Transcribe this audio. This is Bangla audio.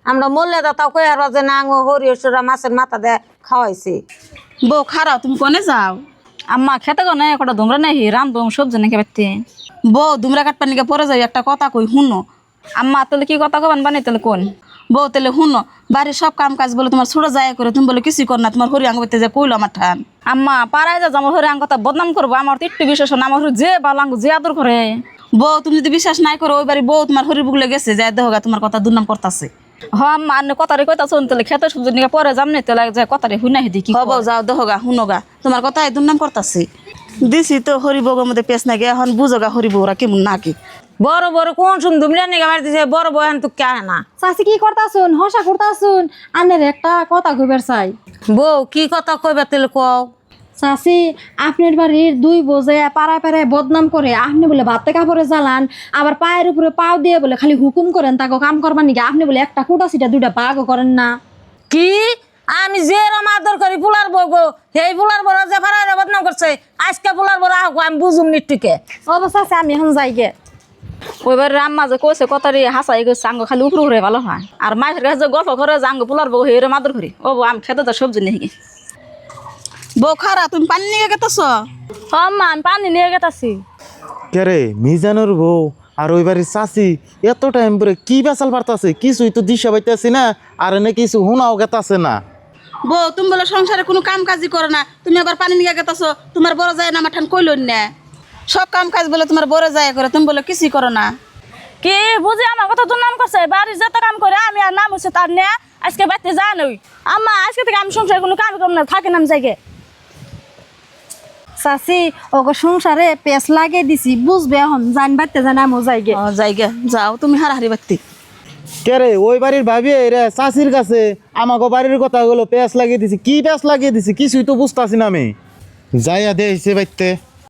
আমরা মরলে তাও কই আর যে না হরিয়সরা মাছের মাথা দেয় খাওয়াইছি। বউ খারাও তুমি কোনে যাও? আম্মা খেতে গো না কটা ধুমরা নাই রান্ধবো সবজি নাকি পারতে। বউ দুমরা কাটপার নিকে পরে যাই একটা কথা কই শুনো। আম্মা তাহলে কি কথা কবেন বানি তাহলে কোন? বউ তাহলে শুনো, বাড়ির সব কাম কাজ বলে তোমার ছোট যায় করে, তুমি বলে কিছুই কর না, তোমার হরি আঙ্গতে যে কইলো আমার ঠান। আম্মা পাড়ায় যা আমার হরে কথা বদনাম করবো, আমার তো একটু বিশ্বাস না, আমার হরে যে বালাঙ্গ যে আদর করে। বউ তুমি যদি বিশ্বাস নাই করো, ওই বাড়ি বউ তোমার হরি বুকলে গেছে যায় দেহগা তোমার কথা দুর্নাম করতেছে। হ আম্মা আন্নে কথারে কইতা শুন তাহলে খেতে সবজি নিয়ে পরে যাম না তাহলে যে কথারে হুই না হেদি কি হব যাও দেহগা শুনোগা, তোমার কথা দুর্নাম করতেছে। দিছি তো হরি বউর মধ্যে পেছ নাকি, এখন বুঝোগা হরি বউরা কেমন নাকি। বড় বড় কোন শুন দুমরা নিয়ে গাবার দিছে, বড় বয়ান তো কে না। চাচি কি করতাছুন? হসা করতাছুন? আনের একটা কথা কইবার চাই। বউ কি কথা কইবা তাহলে কও। চাচি আপনার বাড়ির দুই বোঝে পাড়ায় পাড়ায় বদনাম করে, আপনি বলে ভাতে কাপড়ে জ্বালান, আবার পায়ের উপরে পাও দিয়ে বলে খালি হুকুম করেন তাকে কাম করবার নাকি, আপনি বলে একটা কুটা সিটা দুইটা বাঘও করেন না। কি আমি যে রকম আদর করি পুলার বউ গো, এই পুলার বড় যে ফারাই বদনাম করছে, আজকে পুলার বড় আহ আমি বুঝুম নিটুকে। অবস্থা আছে আমি এখন যাই গে। ওইবার আম্মা যে কইছে কথারে হাসাই গেছে আঙ্গ খালি উপরে উপরে ভালো হয়, আর মায়ের কাছে যে গল্প করে যে আঙ্গ পোলার বউ হেরে মাদর করি। ও বউ আমি খেতে যা সবজি নিয়ে গিয়ে। বউ খারা তুমি পানি নিয়ে গেতেছ? হ আম্মা আমি পানি নিয়ে গেতাছি। কেরে মিজানুর বউ আর ওই বাড়ির চাষি এত টাইম পরে কি বেচাল পারতাছে, কিছুই তো দিশা পাইতেছি না, আর এনে কিছু হুনাও গেতাছে না। বউ তুমি বলে সংসারে কোনো কাম কাজই করো না, তুমি আবার পানি নিয়ে গেতেছ, তোমার বড় যায় না আমার ঠান কইল না। সব কাম কাজ বলে তোমার বড় যায় করে, তুমি বলে কিছুই করো না। কি বুঝি আমার কথা তোর নাম করছে, বাড়ির যত কাম করে আমি আর নাম হচ্ছে তার নে আজকে বাড়িতে যা নই। আম্মা আজকে থেকে আমি সংসারে কোনো কাম করব না, থাকে নাম জায়গায়। চাচি ওকে সংসারে পেঁচ লাগিয়ে দিছি, বুঝবে এখন জানবারতে জানা আমও যাই গে। জায়গা যাও তুমি হারাহারি বাড়তি। কেরে ওই বাড়ির ভাবি রে চাষির কাছে আমাকে বাড়ির কথা গুলো পেঁয়াজ লাগিয়ে দিছি, কি পেঁয়াজ লাগিয়ে দিছি কিছুই তো বুঝতাছি না আমি। যাইয়া দে বাইতে।